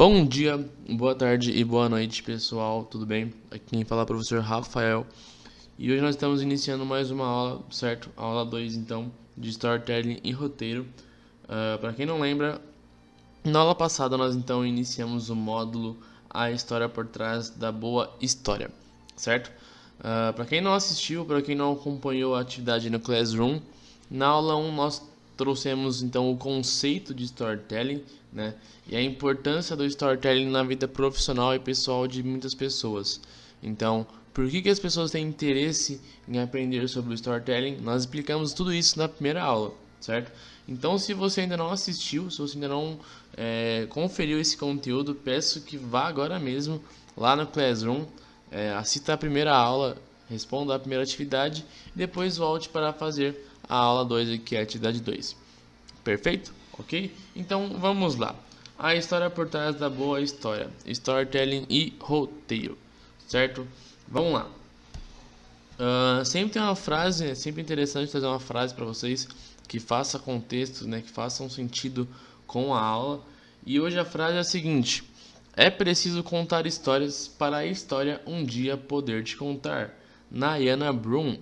Bom dia, boa tarde e boa noite, pessoal. Tudo bem? Aqui quem fala é o professor Rafael. E hoje nós estamos iniciando mais uma aula, certo? Aula 2, então, de Storytelling e Roteiro. Para quem não lembra, na aula passada nós então iniciamos o módulo A História por Trás da Boa História, certo? Para quem não assistiu, para quem não acompanhou a atividade no Classroom, na aula 1 nós trouxemos então o conceito de storytelling, né? E a importância do storytelling na vida profissional e pessoal de muitas pessoas. Então, por que as pessoas têm interesse em aprender sobre o storytelling? Nós explicamos tudo isso na primeira aula, certo? Então, se você ainda não assistiu, se você ainda não conferiu esse conteúdo, peço que vá agora mesmo lá no Classroom, assista a primeira aula, responda a primeira atividade e depois volte para fazer a aula 2, que é a atividade 2. Perfeito? Ok? Então vamos lá. A história por trás da boa história. Storytelling e roteiro. Certo? Vamos lá. Sempre tem uma frase, é sempre interessante trazer uma frase para vocês que faça contexto, né, que faça um sentido com a aula. E hoje a frase é a seguinte: é preciso contar histórias para a história um dia poder te contar. Nayana Broom.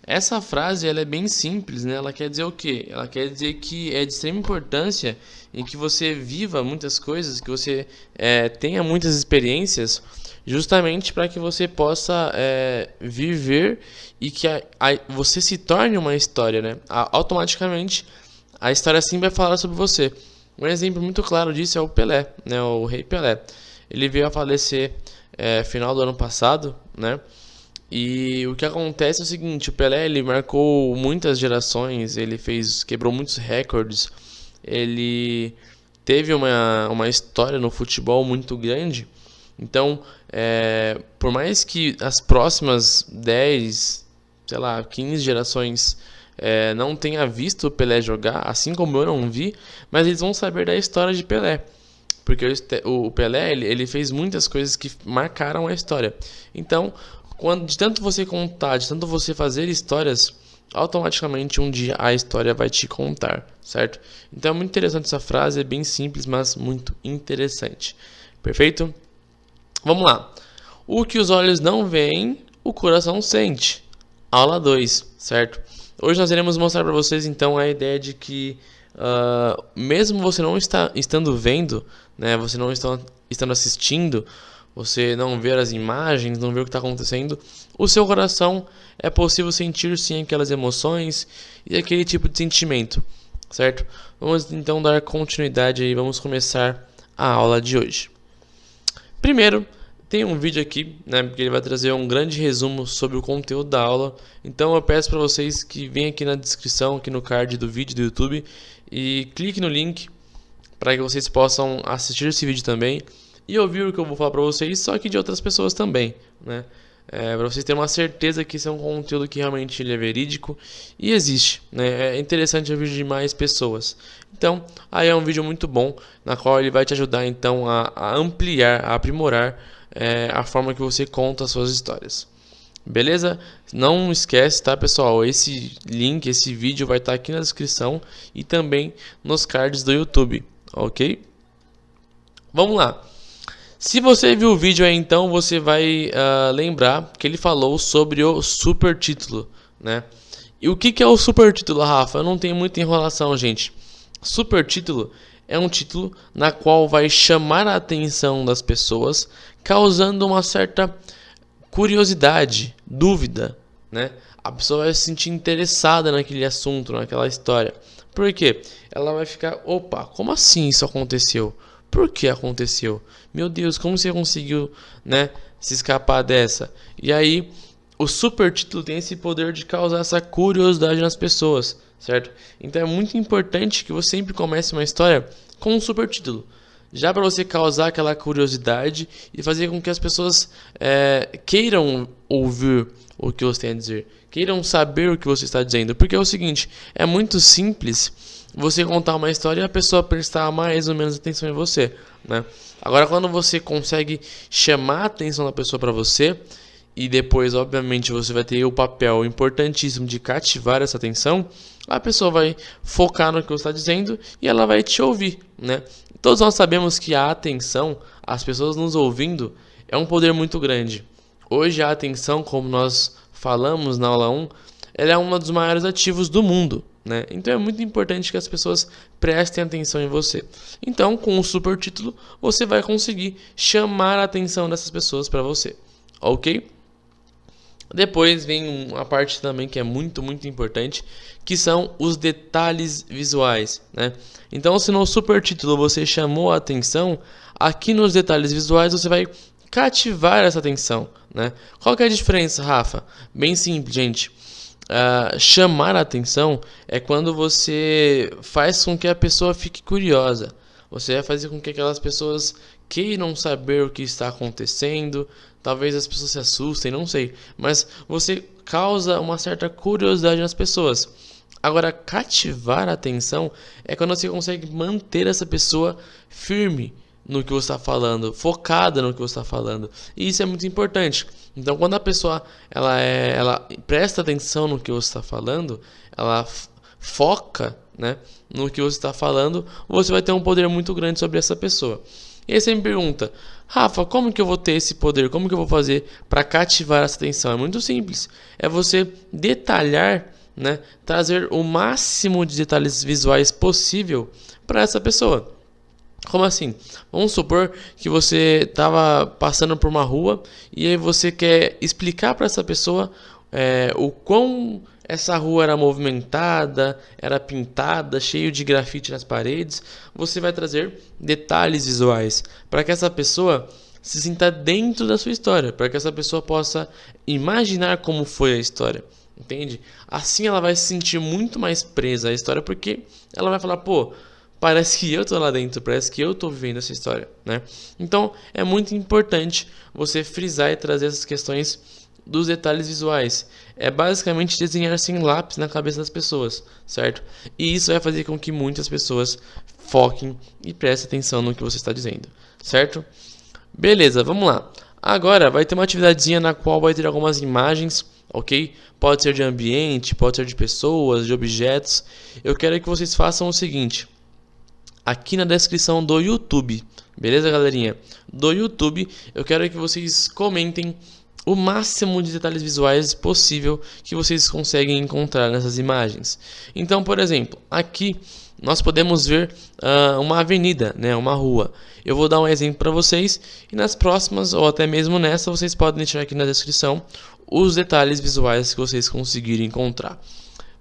Essa frase ela é bem simples, né? Ela quer dizer o quê? Ela quer dizer que é de extrema importância em que você viva muitas coisas, que você tenha muitas experiências, justamente para que você possa viver e que você se torne uma história, né? Automaticamente a história sim vai falar sobre você. Um exemplo muito claro disso é o Pelé, né? O Rei Pelé. Ele veio a falecer final do ano passado, né? E o que acontece é o seguinte: o Pelé ele marcou muitas gerações, ele quebrou muitos recordes, ele teve uma história no futebol muito grande. Então, por mais que as próximas 10, sei lá, 15 gerações não tenha visto o Pelé jogar, assim como eu não vi, mas eles vão saber da história de Pelé. Porque o Pelé ele fez muitas coisas que marcaram a história. Então, de tanto você contar, de tanto você fazer histórias, automaticamente um dia a história vai te contar, certo? Então é muito interessante essa frase, é bem simples, mas muito interessante. Perfeito? Vamos lá. O que os olhos não veem, o coração sente. Aula 2, certo? Hoje nós iremos mostrar para vocês então a ideia de que mesmo você não estando vendo, né, você não estando assistindo, você não ver as imagens, não ver o que está acontecendo, o seu coração é possível sentir sim aquelas emoções e aquele tipo de sentimento, certo? Vamos então dar continuidade e vamos começar a aula de hoje. Primeiro, tem um vídeo aqui, né, porque ele vai trazer um grande resumo sobre o conteúdo da aula. Então eu peço para vocês que venham aqui na descrição, aqui no card do vídeo do YouTube, e clique no link para que vocês possam assistir esse vídeo também e ouvir o que eu vou falar para vocês, só que de outras pessoas também, né? Para vocês terem uma certeza que isso é um conteúdo que realmente ele é verídico e existe, né? É interessante ouvir de mais pessoas. Então, aí é um vídeo muito bom, na qual ele vai te ajudar então a ampliar, a aprimorar a forma que você conta as suas histórias. Beleza? Não esquece, tá, pessoal? Esse link, esse vídeo vai estar aqui na descrição e também nos cards do YouTube, ok? Vamos lá. Se você viu o vídeo aí, então você vai lembrar que ele falou sobre o supertítulo, né? E o que é o supertítulo, Rafa? Eu não tenho muita enrolação, gente. Supertítulo é um título na qual vai chamar a atenção das pessoas, causando uma certa curiosidade, dúvida, né? A pessoa vai se sentir interessada naquele assunto, naquela história. Por quê? Ela vai ficar, opa, como assim isso aconteceu? Por que aconteceu? Meu Deus, como você conseguiu, né, se escapar dessa? E aí, o supertítulo tem esse poder de causar essa curiosidade nas pessoas, certo? Então é muito importante que você sempre comece uma história com um supertítulo, já para você causar aquela curiosidade e fazer com que as pessoas queiram ouvir o que você tem a dizer, queiram saber o que você está dizendo, porque é o seguinte, é muito simples você contar uma história e a pessoa prestar mais ou menos atenção em você, né? Agora, quando você consegue chamar a atenção da pessoa para você e depois, obviamente, você vai ter o papel importantíssimo de cativar essa atenção, a pessoa vai focar no que você está dizendo e ela vai te ouvir, né? Todos nós sabemos que a atenção, as pessoas nos ouvindo, é um poder muito grande. Hoje a atenção, como nós falamos na aula 1, ela é um dos maiores ativos do mundo, né? Então é muito importante que as pessoas prestem atenção em você. Então, com o super título, você vai conseguir chamar a atenção dessas pessoas para você, ok? Depois vem uma parte também que é muito importante, que são os detalhes visuais, né? Então, se no super título você chamou a atenção, aqui nos detalhes visuais você vai cativar essa atenção, né? Qual que é a diferença, Rafa? Bem simples, gente. Chamar a atenção é quando você faz com que a pessoa fique curiosa. Você vai fazer com que aquelas pessoas queiram saber o que está acontecendo. Talvez as pessoas se assustem, não sei. Mas você causa uma certa curiosidade nas pessoas. Agora, cativar a atenção é quando você consegue manter essa pessoa firme no que você está falando, focada no que você está falando. E isso é muito importante. Então, quando a pessoa ela presta atenção no que você está falando, ela foca, né, no que você está falando, você vai ter um poder muito grande sobre essa pessoa. E aí você me pergunta, Rafa, como que eu vou ter esse poder? Como que eu vou fazer para cativar essa atenção? É muito simples. É você detalhar, né, trazer o máximo de detalhes visuais possível para essa pessoa. Como assim? Vamos supor que você estava passando por uma rua e aí você quer explicar para essa pessoa o quão essa rua era movimentada, era pintada, cheio de grafite nas paredes. Você vai trazer detalhes visuais para que essa pessoa se sinta dentro da sua história, para que essa pessoa possa imaginar como foi a história. Entende? Assim ela vai se sentir muito mais presa à história, porque ela vai falar, pô, parece que eu tô lá dentro, parece que eu tô vivendo essa história, né? Então, é muito importante você frisar e trazer essas questões dos detalhes visuais. É basicamente desenhar sem lápis na cabeça das pessoas, certo? E isso vai fazer com que muitas pessoas foquem e prestem atenção no que você está dizendo, certo? Beleza, vamos lá. Agora vai ter uma atividadezinha na qual vai ter algumas imagens, ok? Pode ser de ambiente, pode ser de pessoas, de objetos. Eu quero que vocês façam o seguinte. Aqui na descrição do YouTube, beleza, galerinha? Do YouTube, eu quero que vocês comentem o máximo de detalhes visuais possível que vocês conseguem encontrar nessas imagens. Então, por exemplo, aqui nós podemos ver uma avenida, né, uma rua. Eu vou dar um exemplo para vocês e nas próximas, ou até mesmo nessa, vocês podem deixar aqui na descrição os detalhes visuais que vocês conseguirem encontrar.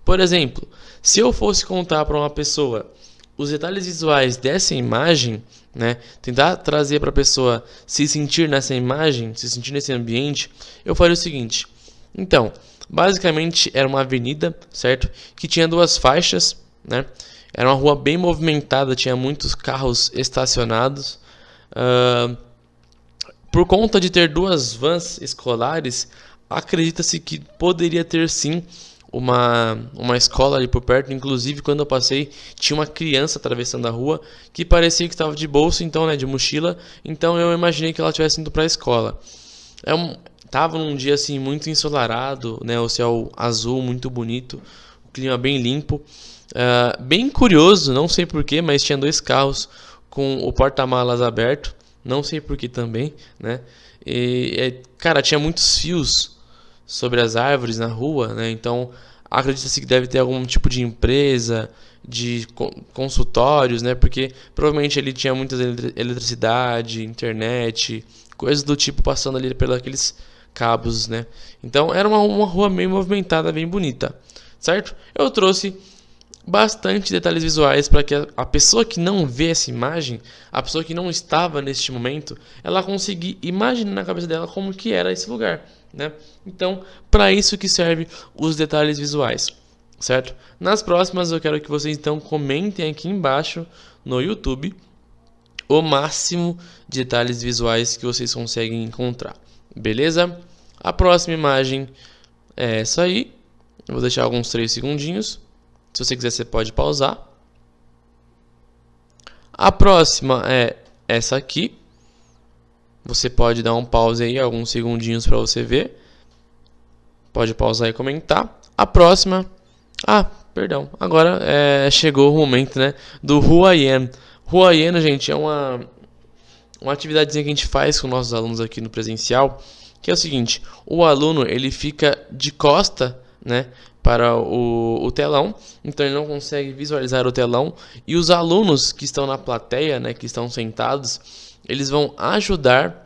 Por exemplo, se eu fosse contar para uma pessoa os detalhes visuais dessa imagem, né, tentar trazer para a pessoa se sentir nessa imagem, se sentir nesse ambiente, eu faria o seguinte. Então, basicamente era uma avenida, certo? Que tinha duas faixas, né? Era uma rua bem movimentada, tinha muitos carros estacionados. Por conta de ter duas vans escolares, acredita-se que poderia ter sim uma escola ali por perto. Inclusive, quando eu passei, tinha uma criança atravessando a rua que parecia que estava de bolsa, então, né, de mochila. Então eu imaginei que ela estivesse indo para a escola. Tava num dia assim muito ensolarado, né, o céu azul muito bonito, o clima bem limpo, bem curioso, não sei porquê, mas tinha dois carros com o porta-malas aberto, não sei porquê também, né? Cara, tinha muitos fios sobre as árvores na rua, né? Então acredita-se que deve ter algum tipo de empresa, de consultórios, né? Porque provavelmente ele tinha muita eletricidade, internet, coisas do tipo passando ali pelos aqueles cabos, né? Então era uma rua bem movimentada, bem bonita, certo? Eu trouxe bastante detalhes visuais para que a pessoa que não vê essa imagem, a pessoa que não estava neste momento, ela conseguir imaginar na cabeça dela como que era esse lugar, né? Então, para isso que serve os detalhes visuais, certo? Nas próximas eu quero que vocês então comentem aqui embaixo no YouTube o máximo de detalhes visuais que vocês conseguem encontrar, beleza? A próxima imagem é essa aí. Eu vou deixar alguns 3 segundinhos. Se você quiser, você pode pausar. A próxima é essa aqui. Você pode dar um pause aí, alguns segundinhos para você ver. Pode pausar e comentar. A próxima... perdão, agora chegou o momento, né, do Who I Am. Who I Am, gente, é uma atividadezinha que a gente faz com nossos alunos aqui no presencial, que é o seguinte: o aluno ele fica de costa, né, para o telão, então ele não consegue visualizar o telão, e os alunos que estão na plateia, né, que estão sentados, eles vão ajudar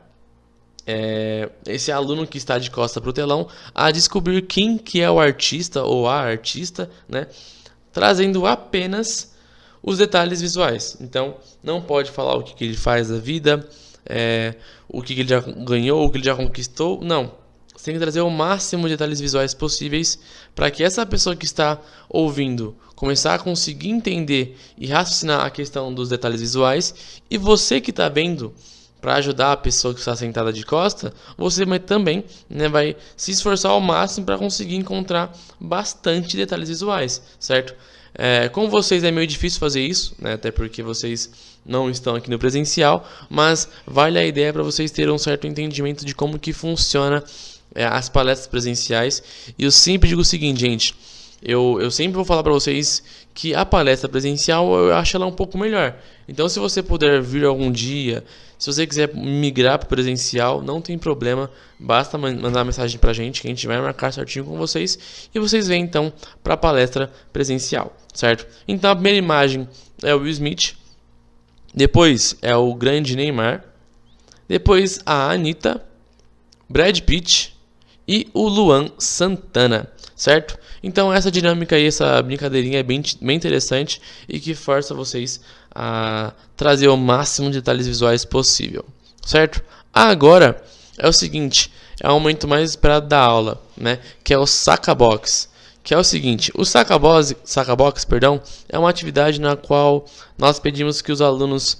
esse aluno que está de costa para o telão a descobrir quem que é o artista ou a artista, né, trazendo apenas os detalhes visuais. Então, não pode falar o que ele faz da vida, o que ele já ganhou, o que ele já conquistou. Não. Você tem que trazer o máximo de detalhes visuais possíveis para que essa pessoa que está ouvindo começar a conseguir entender e raciocinar a questão dos detalhes visuais. E você que está vendo, para ajudar a pessoa que está sentada de costa, você também, né, vai se esforçar ao máximo para conseguir encontrar bastante detalhes visuais, certo? Com vocês é meio difícil fazer isso, né, até porque vocês não estão aqui no presencial, mas vale a ideia para vocês terem um certo entendimento de como que funciona as palestras presenciais. E eu sempre digo o seguinte, gente, eu sempre vou falar para vocês que a palestra presencial eu acho ela um pouco melhor. Então, se você puder vir algum dia, se você quiser migrar para o presencial, não tem problema, basta mandar mensagem para a gente, que a gente vai marcar certinho com vocês e vocês vêm então para a palestra presencial, certo? Então, a primeira imagem é o Will Smith, depois é o grande Neymar, depois a Anitta, Brad Pitt e o Luan Santana, certo? Então essa dinâmica aí, essa brincadeirinha é bem interessante e que força vocês a trazer o máximo de detalhes visuais possível, certo? Agora é o seguinte, é o momento mais esperado da aula, né? Que é o Saca-Box. Que é o seguinte, o Saca-Box, perdão, é uma atividade na qual nós pedimos que os alunos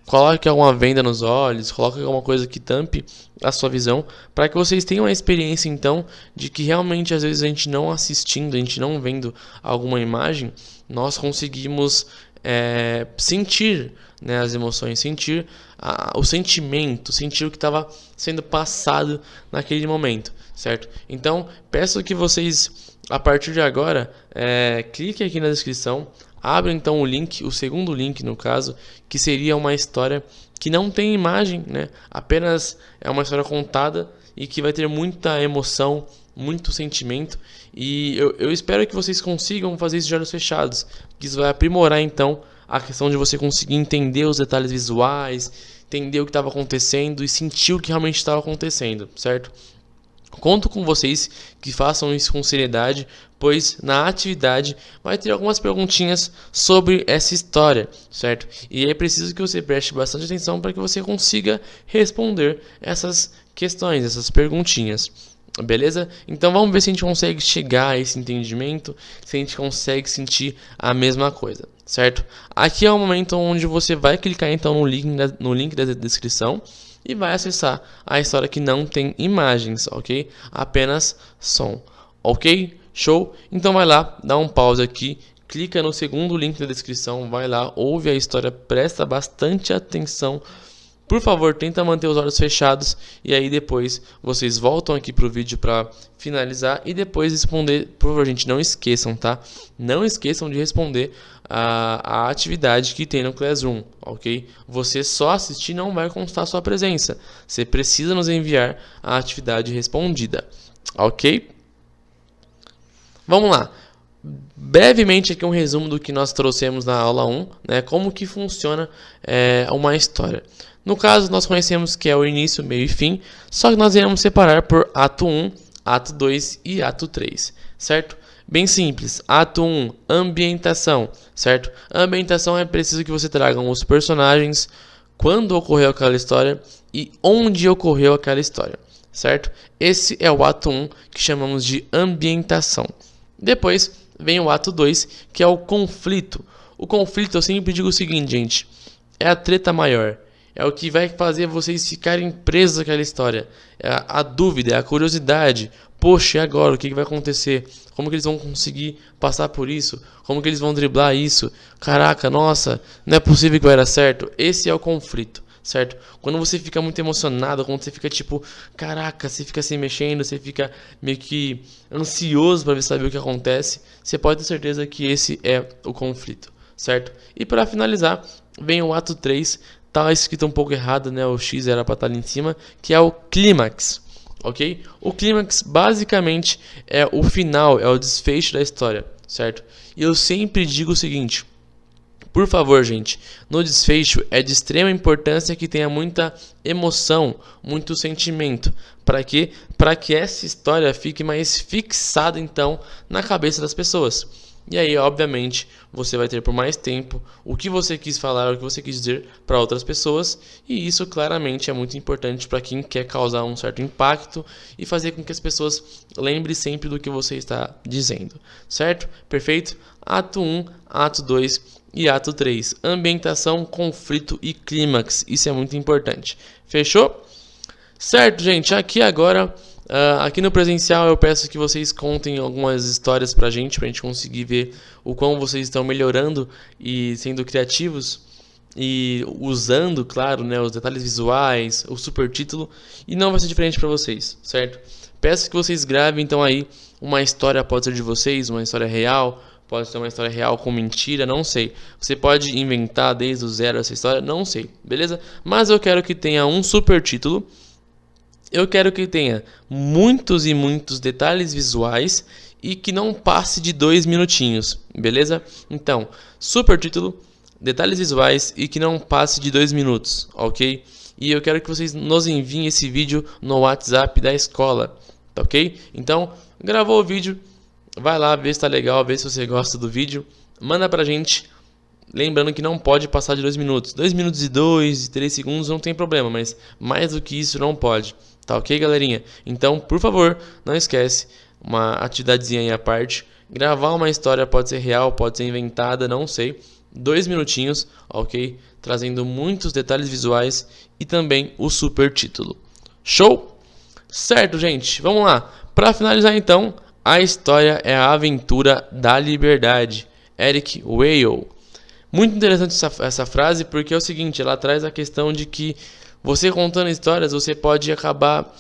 coloquem alguma venda nos olhos, coloquem alguma coisa que tampe a sua visão, para que vocês tenham a experiência então de que realmente às vezes a gente não assistindo, a gente não vendo alguma imagem, nós conseguimos sentir, né, as emoções, sentir o sentimento, sentir o que estava sendo passado naquele momento, certo? Então peço que vocês a partir de agora cliquem aqui na descrição, abra então o link, o segundo link no caso, que seria uma história que não tem imagem, né? Apenas é uma história contada e que vai ter muita emoção, muito sentimento. E eu espero que vocês consigam fazer isso de olhos fechados, que isso vai aprimorar então a questão de você conseguir entender os detalhes visuais, entender o que estava acontecendo e sentir o que realmente estava acontecendo, certo? Conto com vocês que façam isso com seriedade, pois na atividade vai ter algumas perguntinhas sobre essa história, certo? E é preciso que você preste bastante atenção para que você consiga responder essas questões, essas perguntinhas. Beleza? Então vamos ver se a gente consegue chegar a esse entendimento, se a gente consegue sentir a mesma coisa, certo? Aqui é o momento onde você vai clicar então no link da descrição e vai acessar a história que não tem imagens, ok? Apenas som, ok? Show? Então vai lá, dá um pause aqui, clica no segundo link da descrição, vai lá, ouve a história, presta bastante atenção. Por favor, tenta manter os olhos fechados e aí depois vocês voltam aqui para o vídeo para finalizar e depois responder. Por favor, gente, não esqueçam, tá? Não esqueçam de responder a atividade que tem no Classroom, ok? Você só assistir não vai constar sua presença. Você precisa nos enviar a atividade respondida, ok? Vamos lá. Brevemente aqui um resumo do que nós trouxemos na aula 1, né? Como que funciona uma história. No caso, nós conhecemos que é o início, meio e fim, só que nós iremos separar por ato 1, ato 2 e ato 3, certo? Bem simples. Ato 1, ambientação, certo? A ambientação é preciso que você tragam os personagens, quando ocorreu aquela história e onde ocorreu aquela história, certo? Esse é o ato 1 que chamamos de ambientação. Depois vem o ato 2, que é o conflito. O conflito, eu sempre digo o seguinte, gente, é a treta maior. É o que vai fazer vocês ficarem presos àquela história. É a dúvida, é a curiosidade. Poxa, e agora? O que vai acontecer? Como que eles vão conseguir passar por isso? Como que eles vão driblar isso? Caraca, nossa, não é possível que vai dar certo. Esse é o conflito, certo? Quando você fica muito emocionado, quando você fica tipo, caraca, você fica se mexendo, você fica meio que ansioso para saber o que acontece, você pode ter certeza que esse é o conflito, certo? E para finalizar, vem o ato 3, tá escrito um pouco errado, né? O X era para estar ali em cima, que é o clímax. Ok? O clímax basicamente é o final, é o desfecho da história, certo? E eu sempre digo o seguinte: por favor, gente, no desfecho é de extrema importância que tenha muita emoção, muito sentimento. Para quê? Para que essa história fique mais fixada então na cabeça das pessoas. E aí, obviamente, você vai ter por mais tempo o que você quis falar, o que você quis dizer para outras pessoas, e isso claramente é muito importante para quem quer causar um certo impacto e fazer com que as pessoas lembrem sempre do que você está dizendo, certo? Perfeito? Ato 1, ato 2 e ato 3. Ambientação, conflito e clímax. Isso é muito importante. Fechou? Certo, gente. Aqui agora, aqui no presencial, eu peço que vocês contem algumas histórias pra gente conseguir ver o quão vocês estão melhorando e sendo criativos e usando, claro, né, os detalhes visuais, o supertítulo, e não vai ser diferente para vocês, certo? Peço que vocês gravem então aí uma história, pode ser de vocês, uma história real, pode ser uma história real com mentira, não sei. Você pode inventar desde o zero essa história, não sei, beleza? Mas eu quero que tenha um supertítulo. Eu quero que tenha muitos e muitos detalhes visuais e que não passe de 2 minutinhos, beleza? Então, supertítulo, detalhes visuais e que não passe de 2 minutos, ok? E eu quero que vocês nos enviem esse vídeo no WhatsApp da escola, tá ok? Então, gravou o vídeo, vai lá ver se tá legal, ver se você gosta do vídeo, manda pra gente. Lembrando que não pode passar de 2 minutos. 2 minutos e 2 e 3 segundos não tem problema, mas mais do que isso não pode. Tá ok, galerinha? Então, por favor, não esquece, uma atividadezinha aí à parte. Gravar uma história pode ser real, pode ser inventada, não sei. 2 minutinhos, ok? Trazendo muitos detalhes visuais e também o super título. Show? Certo, gente, vamos lá. Para finalizar então, a história é a aventura da liberdade. Eric Weil. Muito interessante essa frase, porque é o seguinte, ela traz a questão de que você contando histórias, você pode acabar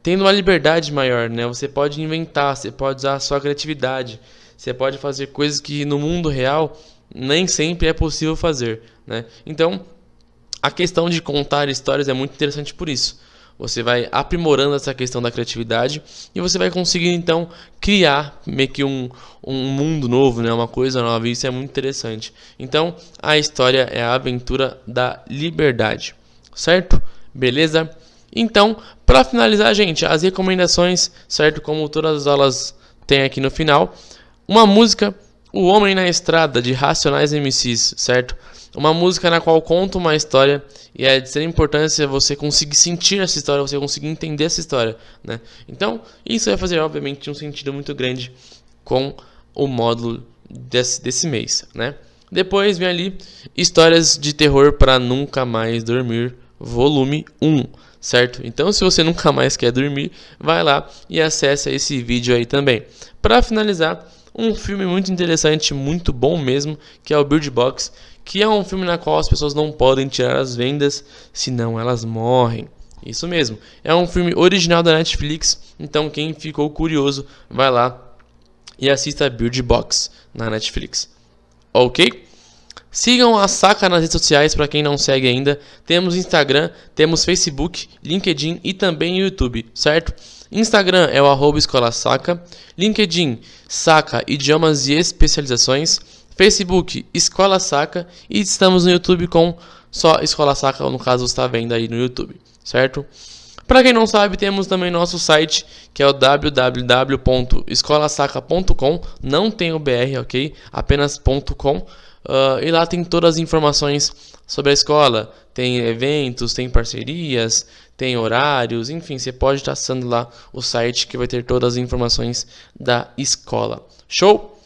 tendo uma liberdade maior, né? Você pode inventar, você pode usar a sua criatividade, você pode fazer coisas que no mundo real nem sempre é possível fazer, né? Então, a questão de contar histórias é muito interessante por isso. Você vai aprimorando essa questão da criatividade e você vai conseguir então criar meio que um mundo novo, né? Uma coisa nova, e isso é muito interessante. Então a história é a aventura da liberdade, certo? Beleza? Então, para finalizar, gente, as recomendações, certo? Como todas as aulas tem aqui no final, uma música, O Homem na Estrada, de Racionais MCs, certo? Uma música na qual conta uma história e é de extrema importância você conseguir sentir essa história, você conseguir entender essa história, né? Então, isso vai fazer, obviamente, um sentido muito grande com o módulo desse mês, né? Depois vem ali Histórias de Terror para Nunca Mais Dormir, volume 1, certo? Então, se você nunca mais quer dormir, vai lá e acessa esse vídeo aí também. Para finalizar, um filme muito interessante, muito bom mesmo, que é o Bird Box, que é um filme na qual as pessoas não podem tirar as vendas, senão elas morrem. Isso mesmo, é um filme original da Netflix, então quem ficou curioso, vai lá e assista Bird Box na Netflix. Ok? Sigam a Saca nas redes sociais para quem não segue ainda. Temos Instagram, temos Facebook, LinkedIn e também YouTube, certo? Instagram é o @Escola Saca, LinkedIn Saca Idiomas e Especializações, Facebook Escola Saca e estamos no YouTube com só Escola Saca, no caso você está vendo aí no YouTube, certo? Para quem não sabe, temos também nosso site, que é o www.escolasaca.com, não tem o BR, ok? Apenas .com. E lá tem todas as informações sobre a escola, tem eventos, tem parcerias, tem horários, enfim, você pode estar acessando lá o site que vai ter todas as informações da escola. Show?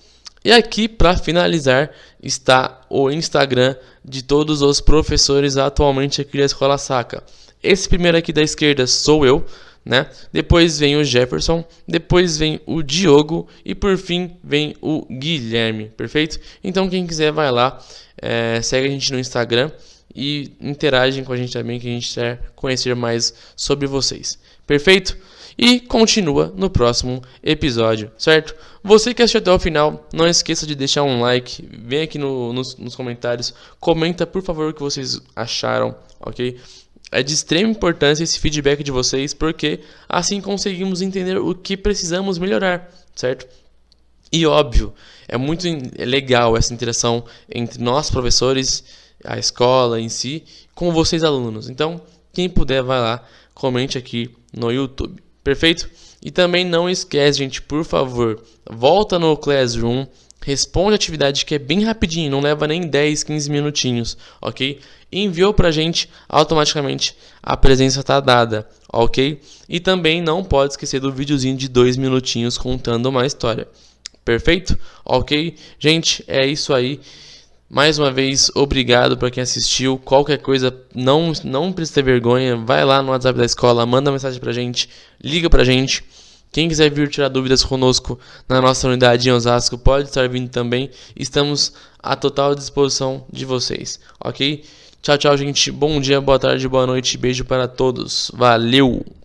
E aqui, para finalizar, está o Instagram de todos os professores atualmente aqui da Escola Saca. Esse primeiro aqui da esquerda sou eu, né? Depois vem o Jefferson, depois vem o Diogo e por fim vem o Guilherme, perfeito? Então quem quiser vai lá, segue a gente no Instagram e interagem com a gente também, que a gente quer conhecer mais sobre vocês. Perfeito? E continua no próximo episódio, certo? Você que assistiu até o final, não esqueça de deixar um like, vem aqui nos comentários, comenta por favor o que vocês acharam, ok? É de extrema importância esse feedback de vocês, porque assim conseguimos entender o que precisamos melhorar, certo? E óbvio, é muito legal essa interação entre nós professores, a escola em si, com vocês alunos. Então, quem puder, vai lá, comente aqui no YouTube. Perfeito? E também não esquece, gente, por favor, volta no Classroom, responde a atividade que é bem rapidinho, não leva nem 10, 15 minutinhos, ok? Enviou pra gente, automaticamente a presença está dada, ok? E também não pode esquecer do videozinho de 2 minutinhos contando uma história. Perfeito? Ok? Gente, é isso aí. Mais uma vez, obrigado para quem assistiu. Qualquer coisa, não precisa ter vergonha. Vai lá no WhatsApp da escola, manda mensagem pra gente, liga pra gente. Quem quiser vir tirar dúvidas conosco na nossa unidade em Osasco, pode estar vindo também. Estamos à total disposição de vocês, ok? Tchau, tchau, gente. Bom dia, boa tarde, boa noite. Beijo para todos. Valeu!